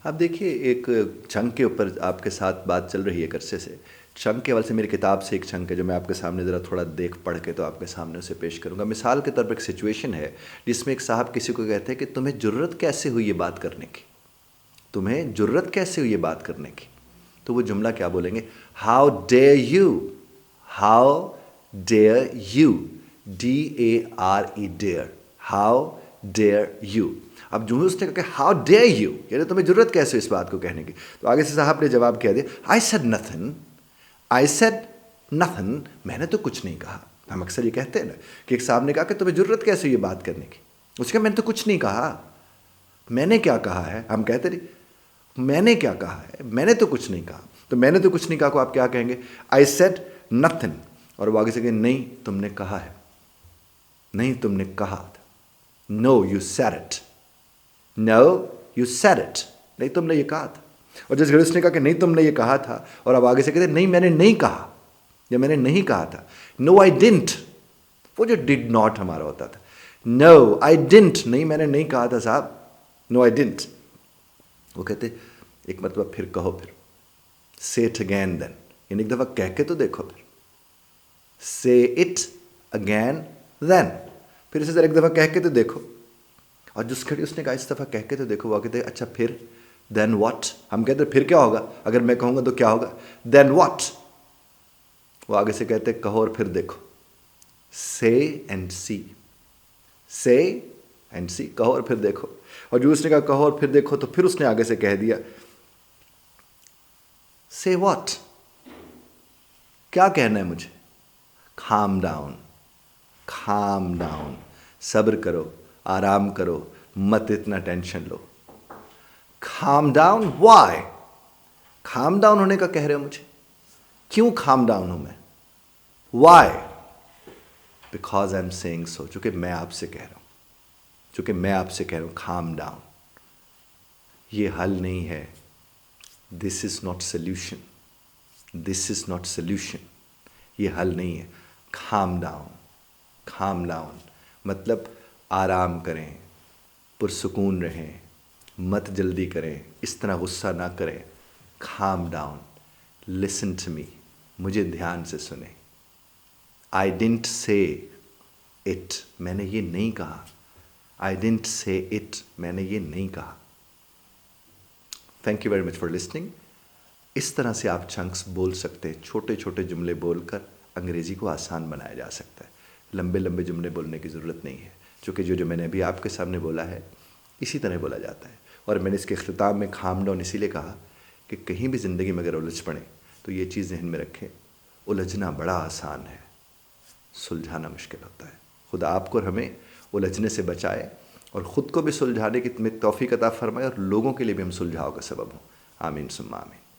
अब देखिए, एक चंक के ऊपर आपके साथ बात चल रही है अरसे से। चंक के हवाले से मेरी किताब से एक चंक है जो मैं आपके सामने ज़रा थोड़ा देख पढ़ के तो आपके सामने उसे पेश करूँगा। मिसाल के तौर पर एक सिचुएशन है जिसमें एक साहब किसी को कहते हैं कि तुम्हें जुर्रत कैसे हुई ये बात करने की, तुम्हें जुर्रत कैसे हुई ये बात करने की। तो वो जुमला क्या बोलेंगे? How dare you, how dare you, DARE, dare, how dare you. अब जो उसने कहा हाउ डेयर यू, यानी तुम्हें जरूरत कैसे इस बात को कहने की, तो आगे से साहब ने जवाब क्या दिया? I said nothing, I said nothing, मैंने तो कुछ नहीं कहा। हम अक्सर ये कहते हैं ना कि एक साहब ने कहा कि तुम्हें जरूरत कैसे ये बात करने की, उसके मैंने तो कुछ नहीं कहा, मैंने क्या कहा है। हम कहते नहीं मैंने क्या कहा है, मैंने तो कुछ नहीं कहा। तो मैंने तो कुछ नहीं कहा को आप क्या कहेंगे? I said nothing. और वो आगे से कहें नहीं तुमने कहा है, नहीं तुमने कहा, no you said it, no you said it, नहीं तुमने ये कहा था। और जिस घड़ी उसने कहा कि नहीं तुमने ये कहा था, और अब आगे से कहते नहीं मैंने नहीं कहा, या मैंने नहीं कहा था, नो आई डिडंट, वो जो डिड नॉट हमारा होता था, नो आई डिडंट, नहीं मैंने नहीं कहा था साहब, नो आई डिडंट। वो कहते एक मतलब फिर कहो, फिर से इट अगैन देन, यानी एक दफ़ा कह के तो देखो, फिर से इट अगैन देन, फिर इसे एक दफ़ा कह के तो देखो। और जिस घड़ी उसने कहा इस दफ़ा कह के तो देखो, वो कहते अच्छा फिर, देन व्हाट। हम कहते फिर क्या होगा, अगर मैं कहूँगा तो क्या होगा, देन व्हाट। वो आगे से कहते कहो और फिर देखो, से एंड सी, से एंड सी, कहो और फिर देखो। और जो उसने कहा कहो और फिर देखो, तो फिर उसने आगे से कह दिया से व्हाट, क्या कहना है मुझे? काम डाउन, काम डाउन, सब्र करो, आराम करो, मत इतना टेंशन लो। Calm down, Y? Calm down होने का कह रहे हो मुझे, क्यों काम डाउन हूं मैं? Why? Because I am saying so, चूंकि मैं आपसे कह रहा हूं, चूंकि मैं आपसे कह रहा हूं काम डाउन। ये हल नहीं है, this is not solution, this is not solution, ये हल नहीं है। काम डाउन, काम डाउन मतलब आराम करें, पुरसुकून रहें, मत जल्दी करें, इस तरह गुस्सा ना करें। Calm down, listen to me, मुझे ध्यान से सुने। आई डिडंट से इट, मैंने ये नहीं कहा, आई डिडंट से इट, मैंने ये नहीं कहा। Thank you very much for listening. इस तरह से आप चंक्स बोल सकते हैं, छोटे छोटे जुमले बोलकर अंग्रेज़ी को आसान बनाया जा सकता है। लंबे लंबे जुमले बोलने की ज़रूरत नहीं है, क्योंकि जो मैंने अभी आपके सामने बोला है इसी तरह बोला जाता है। और मैंने इसके अख्तिताम में काम डाउन इसीलिए कहा कि कहीं भी ज़िंदगी में अगर उलझ पड़े तो ये चीज़ जहन में रखें, उलझना बड़ा आसान है, सुलझाना मुश्किल होता है। खुदा आपको और हमें उलझने से बचाए और ख़ुद को भी सुलझाने की तौफ़ीक़ अता फ़रमाए और लोगों के लिए भी हम सुलझाव का सबब हों। आमीन सुम्मा आमीन।